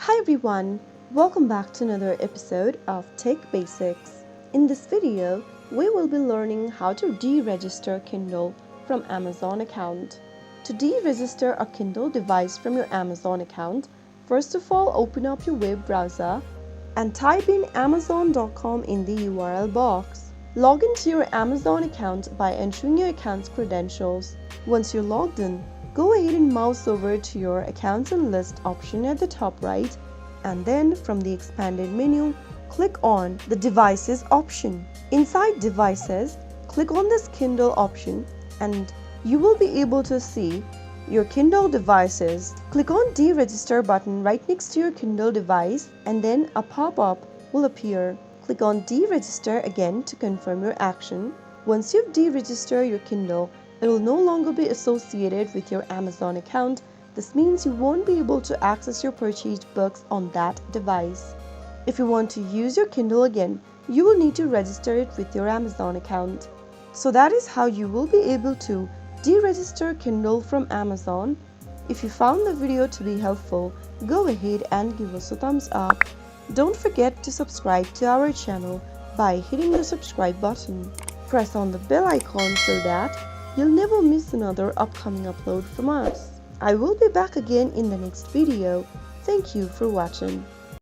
Hi everyone, welcome back to another episode of Tech Basics. In this video, we will be learning how to deregister Kindle from Amazon account. To deregister a Kindle device from your Amazon account, first of all open up your web browser and type in amazon.com in the URL box. Log into your Amazon account by entering your account's credentials. Once you're logged in, go ahead and mouse over to your Accounts and List option at the top right, and then from the expanded menu, click on the Devices option. Inside Devices, click on this Kindle option and you will be able to see your Kindle devices. Click on Deregister button right next to your Kindle device and then a pop-up will appear. Click on Deregister again to confirm your action. Once you've deregistered your Kindle, it will no longer be associated with your Amazon account. This means you won't be able to access your purchased books on that device. If you want to use your Kindle again, you will need to register it with your Amazon account. So that is how you will be able to deregister Kindle from Amazon. If you found the video to be helpful, go ahead and give us a thumbs up. Don't forget to subscribe to our channel by hitting the subscribe button. Press on the bell icon so that you'll never miss another upcoming upload from us. I will be back again in the next video. Thank you for watching.